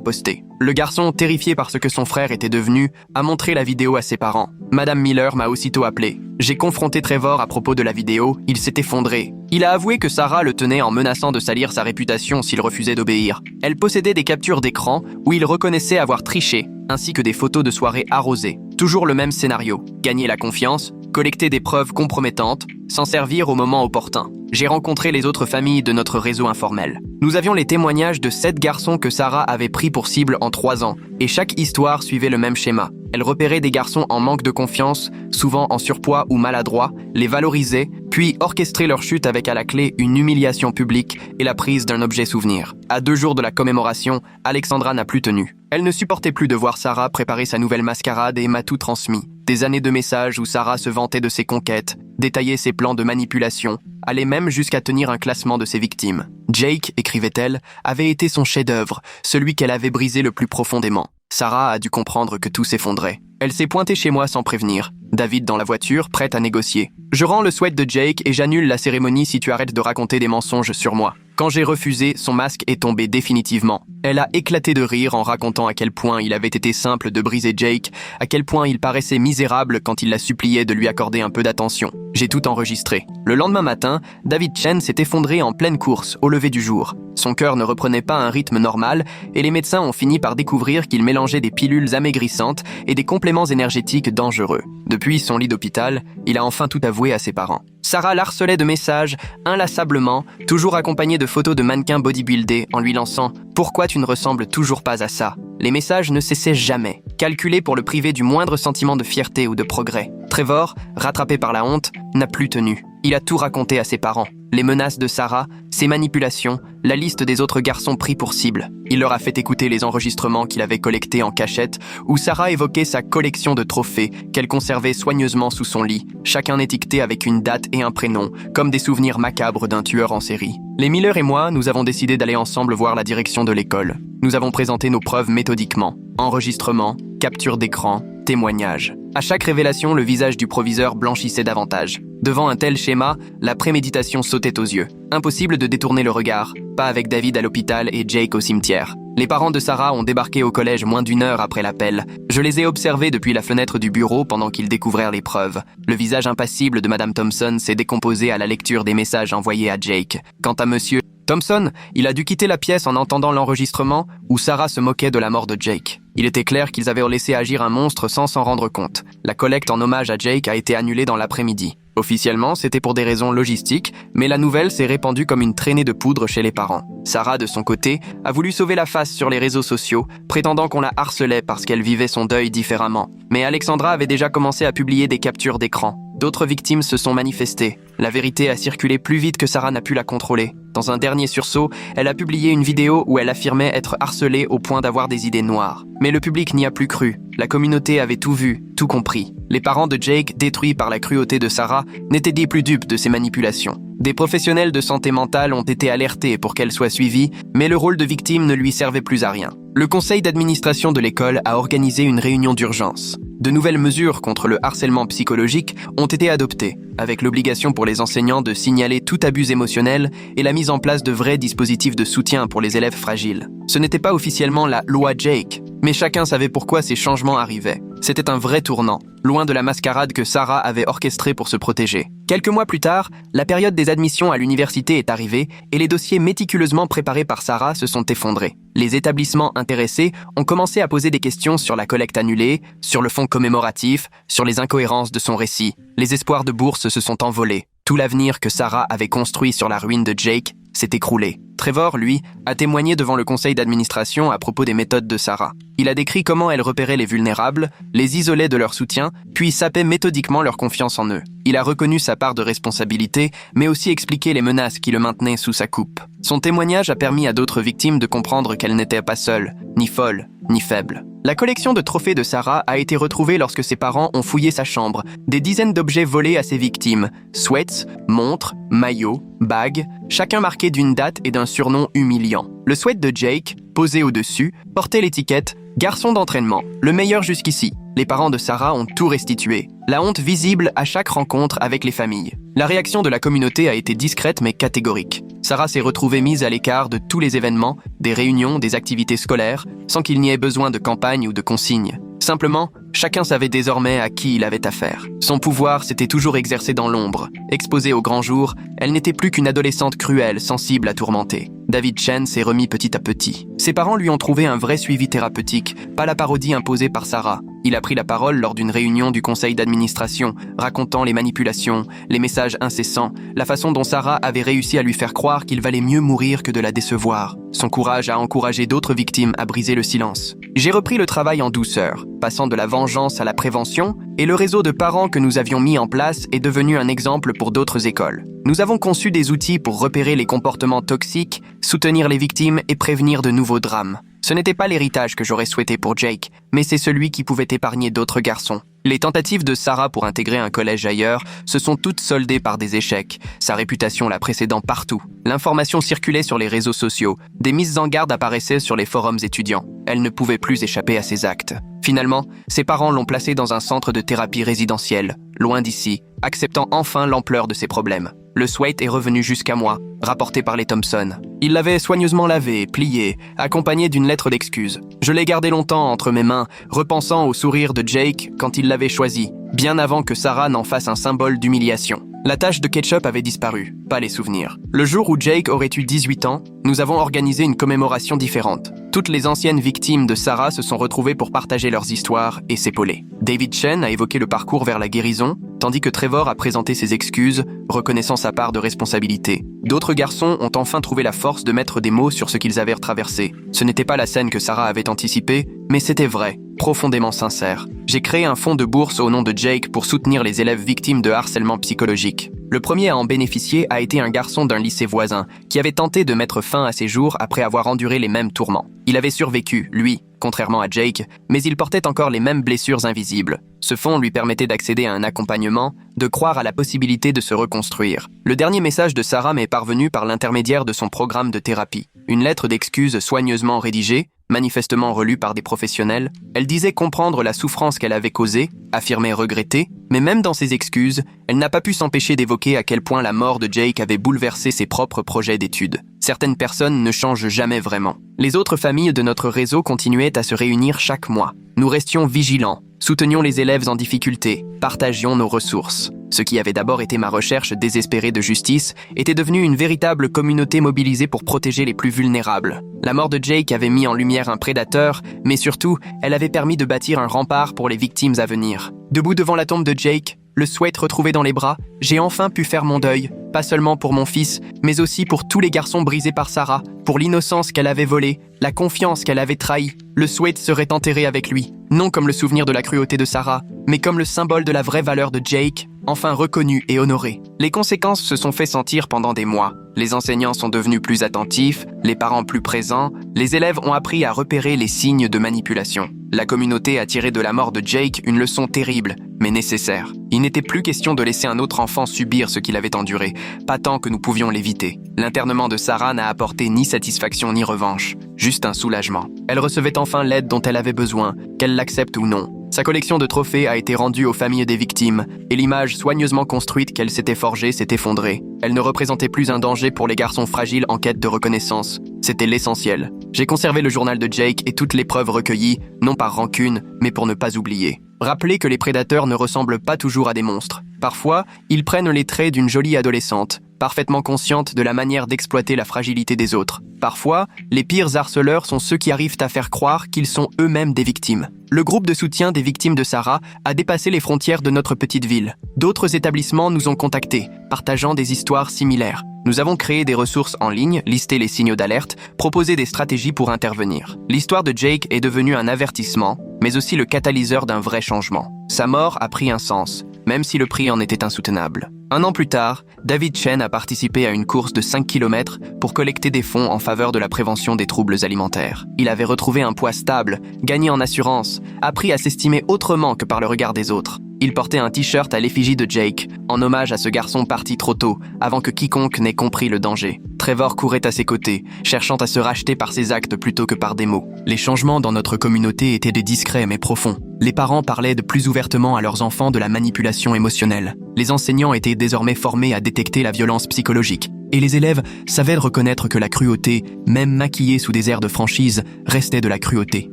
Speaker 1: poster. Le garçon, terrifié par ce que son frère était devenu, a montré la vidéo à ses parents. Madame Miller m'a aussitôt appelé. J'ai confronté Trevor à propos de la vidéo, il s'est effondré. Il a avoué que Sarah le tenait en menaçant de salir sa réputation s'il refusait d'obéir. Elle possédait des captures d'écran où il reconnaissait avoir triché, ainsi que des photos de soirées arrosées. Toujours le même scénario. Gagner la confiance, collecter des preuves compromettantes, s'en servir au moment opportun. J'ai rencontré les autres familles de notre réseau informel. Nous avions les témoignages de 7 garçons que Sarah avait pris pour cible en 3 ans, et chaque histoire suivait le même schéma. Elle repérait des garçons en manque de confiance, souvent en surpoids ou maladroits, les valorisait, puis orchestrait leur chute avec à la clé une humiliation publique et la prise d'un objet souvenir. À 2 jours de la commémoration, Alexandra n'a plus tenu. Elle ne supportait plus de voir Sarah préparer sa nouvelle mascarade et m'a tout transmis. Des années de messages où Sarah se vantait de ses conquêtes, détaillait ses plans de manipulation, allait même jusqu'à tenir un classement de ses victimes. Jake, écrivait-elle, avait été son chef-d'œuvre, celui qu'elle avait brisé le plus profondément. Sarah a dû comprendre que tout s'effondrait. Elle s'est pointée chez moi sans prévenir. David dans la voiture, prête à négocier. Je rends le sweat de Jake et j'annule la cérémonie si tu arrêtes de raconter des mensonges sur moi. Quand j'ai refusé, son masque est tombé définitivement. Elle a éclaté de rire en racontant à quel point il avait été simple de briser Jake, à quel point il paraissait misérable quand il la suppliait de lui accorder un peu d'attention. J'ai tout enregistré. Le lendemain matin, David Chen s'est effondré en pleine course, au lever du jour. Son cœur ne reprenait pas un rythme normal et les médecins ont fini par découvrir qu'il mélangeait des pilules amaigrissantes et des compléments énergétiques dangereux. Depuis son lit d'hôpital, il a enfin tout avoué à ses parents. Sarah l'harcelait de messages, inlassablement, toujours accompagnée de photos de mannequins bodybuildés en lui lançant « Pourquoi tu ne ressembles toujours pas à ça ?» Les messages ne cessaient jamais, calculés pour le priver du moindre sentiment de fierté ou de progrès. Trevor, rattrapé par la honte, n'a plus tenu. Il a tout raconté à ses parents. Les menaces de Sarah, ses manipulations, la liste des autres garçons pris pour cible. Il leur a fait écouter les enregistrements qu'il avait collectés en cachette, où Sarah évoquait sa collection de trophées qu'elle conservait soigneusement sous son lit, chacun étiqueté avec une date et un prénom, comme des souvenirs macabres d'un tueur en série. Les Miller et moi, nous avons décidé d'aller ensemble voir la direction de l'école. Nous avons présenté nos preuves méthodiquement. Enregistrement, capture d'écran, témoignages. À chaque révélation, le visage du proviseur blanchissait davantage. Devant un tel schéma, la préméditation sautait aux yeux. Impossible de détourner le regard, pas avec David à l'hôpital et Jake au cimetière. Les parents de Sarah ont débarqué au collège moins d'1 heure après l'appel. Je les ai observés depuis la fenêtre du bureau pendant qu'ils découvrirent les preuves. Le visage impassible de Madame Thompson s'est décomposé à la lecture des messages envoyés à Jake. Quant à Monsieur Thompson, il a dû quitter la pièce en entendant l'enregistrement où Sarah se moquait de la mort de Jake. Il était clair qu'ils avaient laissé agir un monstre sans s'en rendre compte. La collecte en hommage à Jake a été annulée dans l'après-midi. Officiellement, c'était pour des raisons logistiques, mais la nouvelle s'est répandue comme une traînée de poudre chez les parents. Sarah, de son côté, a voulu sauver la face sur les réseaux sociaux, prétendant qu'on la harcelait parce qu'elle vivait son deuil différemment. Mais Alexandra avait déjà commencé à publier des captures d'écran. D'autres victimes se sont manifestées. La vérité a circulé plus vite que Sarah n'a pu la contrôler. Dans un dernier sursaut, elle a publié une vidéo où elle affirmait être harcelée au point d'avoir des idées noires. Mais le public n'y a plus cru. La communauté avait tout vu, tout compris. Les parents de Jake, détruits par la cruauté de Sarah, n'étaient dit plus dupes de ces manipulations. Des professionnels de santé mentale ont été alertés pour qu'elle soit suivie, mais le rôle de victime ne lui servait plus à rien. Le conseil d'administration de l'école a organisé une réunion d'urgence. De nouvelles mesures contre le harcèlement psychologique ont été adoptées, avec l'obligation pour les enseignants de signaler tout abus émotionnel et la mise en place de vrais dispositifs de soutien pour les élèves fragiles. Ce n'était pas officiellement la loi Jake, mais chacun savait pourquoi ces changements arrivaient. C'était un vrai tournant, loin de la mascarade que Sarah avait orchestrée pour se protéger. Quelques mois plus tard, la période des admissions à l'université est arrivée et les dossiers méticuleusement préparés par Sarah se sont effondrés. Les établissements intéressés ont commencé à poser des questions sur la collecte annulée, sur le fonds commémoratif, sur les incohérences de son récit. Les espoirs de bourse se sont envolés. Tout l'avenir que Sarah avait construit sur la ruine de Jake s'est écroulé. Trevor, lui, a témoigné devant le conseil d'administration à propos des méthodes de Sarah. Il a décrit comment elle repérait les vulnérables, les isolait de leur soutien, puis sapait méthodiquement leur confiance en eux. Il a reconnu sa part de responsabilité, mais aussi expliqué les menaces qui le maintenaient sous sa coupe. Son témoignage a permis à d'autres victimes de comprendre qu'elle n'était pas seule, ni folle, ni faible. La collection de trophées de Sarah a été retrouvée lorsque ses parents ont fouillé sa chambre. Des dizaines d'objets volés à ses victimes, sweats, montres, maillots, bagues, chacun marqué d'une date et d'un surnom humiliant. Le sweat de Jake, posé au-dessus, portait l'étiquette « Garçon d'entraînement, le meilleur jusqu'ici ». Les parents de Sarah ont tout restitué. La honte visible à chaque rencontre avec les familles. La réaction de la communauté a été discrète mais catégorique. Sarah s'est retrouvée mise à l'écart de tous les événements, des réunions, des activités scolaires, sans qu'il n'y ait besoin de campagne ou de consignes. Simplement, chacun savait désormais à qui il avait affaire. Son pouvoir s'était toujours exercé dans l'ombre. Exposée au grand jour, elle n'était plus qu'une adolescente cruelle, sensible à tourmenter. David Chen s'est remis petit à petit. Ses parents lui ont trouvé un vrai suivi thérapeutique, pas la parodie imposée par Sarah. Il a pris la parole lors d'une réunion du conseil d'administration, racontant les manipulations, les messages incessants, la façon dont Sarah avait réussi à lui faire croire qu'il valait mieux mourir que de la décevoir. Son courage a encouragé d'autres victimes à briser le silence. J'ai repris le travail en douceur, passant de la vengeance à la prévention, et le réseau de parents que nous avions mis en place est devenu un exemple pour d'autres écoles. Nous avons conçu des outils pour repérer les comportements toxiques, soutenir les victimes et prévenir de nouveaux drames. Ce n'était pas l'héritage que j'aurais souhaité pour Jake, mais c'est celui qui pouvait épargner d'autres garçons. Les tentatives de Sarah pour intégrer un collège ailleurs se sont toutes soldées par des échecs, sa réputation la précédant partout. L'information circulait sur les réseaux sociaux, des mises en garde apparaissaient sur les forums étudiants. Elle ne pouvait plus échapper à ses actes. Finalement, ses parents l'ont placée dans un centre de thérapie résidentielle, loin d'ici, acceptant enfin l'ampleur de ses problèmes. Le sweat est revenu jusqu'à moi, rapporté par les Thompson. Il l'avait soigneusement lavé, plié, accompagné d'une lettre d'excuse. Je l'ai gardé longtemps entre mes mains, repensant au sourire de Jake quand il l'avait choisi, bien avant que Sarah n'en fasse un symbole d'humiliation. La tache de ketchup avait disparu, pas les souvenirs. Le jour où Jake aurait eu 18 ans, nous avons organisé une commémoration différente. Toutes les anciennes victimes de Sarah se sont retrouvées pour partager leurs histoires et s'épauler. David Chen a évoqué le parcours vers la guérison, tandis que Trevor a présenté ses excuses, reconnaissant sa part de responsabilité. D'autres garçons ont enfin trouvé la force de mettre des mots sur ce qu'ils avaient traversé. Ce n'était pas la scène que Sarah avait anticipée, mais c'était vrai, profondément sincère. J'ai créé un fonds de bourse au nom de Jake pour soutenir les élèves victimes de harcèlement psychologique. Le premier à en bénéficier a été un garçon d'un lycée voisin, qui avait tenté de mettre fin à ses jours après avoir enduré les mêmes tourments. Il avait survécu, lui, contrairement à Jake, mais il portait encore les mêmes blessures invisibles. Ce fonds lui permettait d'accéder à un accompagnement, de croire à la possibilité de se reconstruire. Le dernier message de Sarah m'est parvenu par l'intermédiaire de son programme de thérapie. Une lettre d'excuse soigneusement rédigée, manifestement relue par des professionnels, elle disait comprendre la souffrance qu'elle avait causée, affirmait regretter, mais même dans ses excuses, elle n'a pas pu s'empêcher d'évoquer à quel point la mort de Jake avait bouleversé ses propres projets d'études. Certaines personnes ne changent jamais vraiment. Les autres familles de notre réseau continuaient à se réunir chaque mois. Nous restions vigilants, soutenions les élèves en difficulté, partagions nos ressources. Ce qui avait d'abord été ma recherche désespérée de justice était devenu une véritable communauté mobilisée pour protéger les plus vulnérables. La mort de Jake avait mis en lumière un prédateur, mais surtout, elle avait permis de bâtir un rempart pour les victimes à venir. Debout devant la tombe de Jake, le sweat retrouvé dans les bras, j'ai enfin pu faire mon deuil, pas seulement pour mon fils, mais aussi pour tous les garçons brisés par Sarah, pour l'innocence qu'elle avait volée, la confiance qu'elle avait trahie. Le sweat serait enterré avec lui, non comme le souvenir de la cruauté de Sarah, mais comme le symbole de la vraie valeur de Jake, enfin reconnu et honoré. Les conséquences se sont fait sentir pendant des mois. Les enseignants sont devenus plus attentifs, les parents plus présents, les élèves ont appris à repérer les signes de manipulation. La communauté a tiré de la mort de Jake une leçon terrible, mais nécessaire. Il n'était plus question de laisser un autre enfant subir ce qu'il avait enduré, pas tant que nous pouvions l'éviter. L'internement de Sarah n'a apporté ni satisfaction ni revanche, juste un soulagement. Elle recevait enfin l'aide dont elle avait besoin, qu'elle l'accepte ou non. Sa collection de trophées a été rendue aux familles des victimes, et l'image soigneusement construite qu'elle s'était forgée s'est effondrée. Elle ne représentait plus un danger pour les garçons fragiles en quête de reconnaissance. C'était l'essentiel. J'ai conservé le journal de Jake et toutes les preuves recueillies, non par rancune, mais pour ne pas oublier. Rappeler que les prédateurs ne ressemblent pas toujours à des monstres. Parfois, ils prennent les traits d'une jolie adolescente, parfaitement consciente de la manière d'exploiter la fragilité des autres. Parfois, les pires harceleurs sont ceux qui arrivent à faire croire qu'ils sont eux-mêmes des victimes. Le groupe de soutien des victimes de Sarah a dépassé les frontières de notre petite ville. D'autres établissements nous ont contactés, partageant des histoires similaires. Nous avons créé des ressources en ligne, listé les signaux d'alerte, proposé des stratégies pour intervenir. L'histoire de Jake est devenue un avertissement, mais aussi le catalyseur d'un vrai changement. Sa mort a pris un sens, même si le prix en était insoutenable. 1 an plus tard, David Chen a participé à une course de 5 km pour collecter des fonds en faveur de la prévention des troubles alimentaires. Il avait retrouvé un poids stable, gagné en assurance, appris à s'estimer autrement que par le regard des autres. Il portait un t-shirt à l'effigie de Jake, en hommage à ce garçon parti trop tôt, avant que quiconque n'ait compris le danger. Trevor courait à ses côtés, cherchant à se racheter par ses actes plutôt que par des mots. Les changements dans notre communauté étaient des discrets mais profonds. Les parents parlaient de plus ouvertement à leurs enfants de la manipulation émotionnelle. Les enseignants étaient désormais formés à détecter la violence psychologique. Et les élèves savaient reconnaître que la cruauté, même maquillée sous des airs de franchise, restait de la cruauté.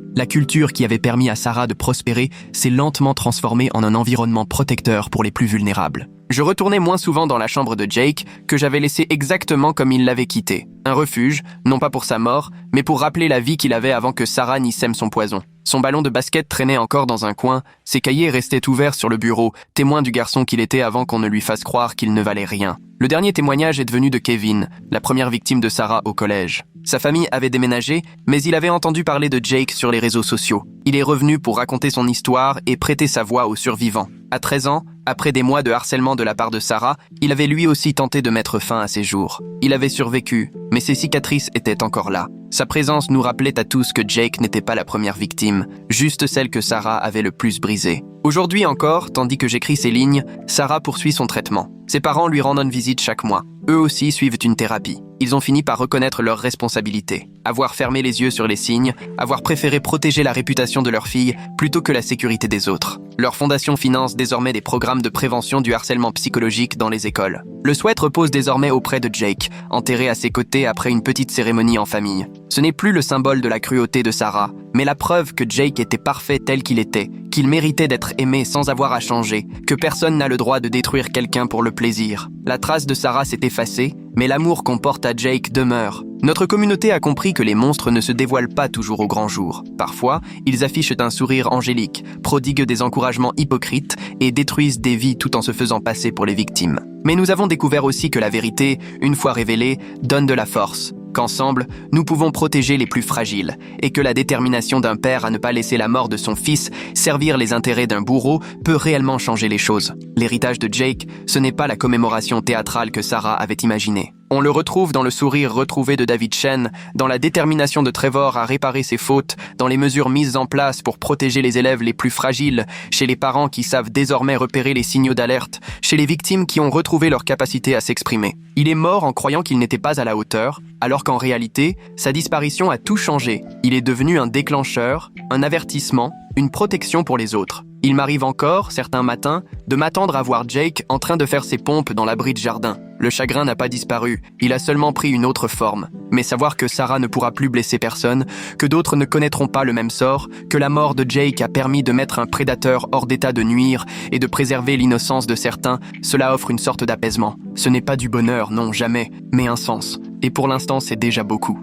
Speaker 1: La culture qui avait permis à Sarah de prospérer s'est lentement transformée en un environnement protecteur pour les plus vulnérables. Je retournais moins souvent dans la chambre de Jake, que j'avais laissé exactement comme il l'avait quitté. Un refuge, non pas pour sa mort, mais pour rappeler la vie qu'il avait avant que Sarah n'y sème son poison. Son ballon de basket traînait encore dans un coin, ses cahiers restaient ouverts sur le bureau, témoin du garçon qu'il était avant qu'on ne lui fasse croire qu'il ne valait rien. Le dernier témoignage est devenu de Kevin, la première victime de Sarah au collège. Sa famille avait déménagé, mais il avait entendu parler de Jake sur les réseaux sociaux. Il est revenu pour raconter son histoire et prêter sa voix aux survivants. À 13 ans, après des mois de harcèlement de la part de Sarah, il avait lui aussi tenté de mettre fin à ses jours. Il avait survécu, mais ses cicatrices étaient encore là. Sa présence nous rappelait à tous que Jake n'était pas la première victime, juste celle que Sarah avait le plus brisée. Aujourd'hui encore, tandis que j'écris ces lignes, Sarah poursuit son traitement. Ses parents lui rendent une visite chaque mois. Eux aussi suivent une thérapie. Ils ont fini par reconnaître leurs responsabilités, avoir fermé les yeux sur les signes, avoir préféré protéger la réputation de leur fille plutôt que la sécurité des autres. Leur fondation finance désormais des programmes de prévention du harcèlement psychologique dans les écoles. Le sweat repose désormais auprès de Jake, enterré à ses côtés après une petite cérémonie en famille. Ce n'est plus le symbole de la cruauté de Sarah, mais la preuve que Jake était parfait tel qu'il était, qu'il méritait d'être aimé sans avoir à changer, que personne n'a le droit de détruire quelqu'un pour le plaisir. La trace de Sarah s'est effacée, mais l'amour qu'on porte à Jake demeure. Notre communauté a compris que les monstres ne se dévoilent pas toujours au grand jour. Parfois, ils affichent un sourire angélique, prodiguent des encouragements hypocrites et détruisent des vies tout en se faisant passer pour les victimes. Mais nous avons découvert aussi que la vérité, une fois révélée, donne de la force. Qu'ensemble, nous pouvons protéger les plus fragiles, et que la détermination d'un père à ne pas laisser la mort de son fils servir les intérêts d'un bourreau peut réellement changer les choses. L'héritage de Jake, ce n'est pas la commémoration théâtrale que Sarah avait imaginée. On le retrouve dans le sourire retrouvé de David Chen, dans la détermination de Trevor à réparer ses fautes, dans les mesures mises en place pour protéger les élèves les plus fragiles, chez les parents qui savent désormais repérer les signaux d'alerte, chez les victimes qui ont retrouvé leur capacité à s'exprimer. Il est mort en croyant qu'il n'était pas à la hauteur, alors qu'en réalité, sa disparition a tout changé. Il est devenu un déclencheur, un avertissement, une protection pour les autres. Il m'arrive encore, certains matins, de m'attendre à voir Jake en train de faire ses pompes dans l'abri de jardin. Le chagrin n'a pas disparu, il a seulement pris une autre forme. Mais savoir que Sarah ne pourra plus blesser personne, que d'autres ne connaîtront pas le même sort, que la mort de Jake a permis de mettre un prédateur hors d'état de nuire et de préserver l'innocence de certains, cela offre une sorte d'apaisement. Ce n'est pas du bonheur, non, jamais, mais un sens. Et pour l'instant, c'est déjà beaucoup.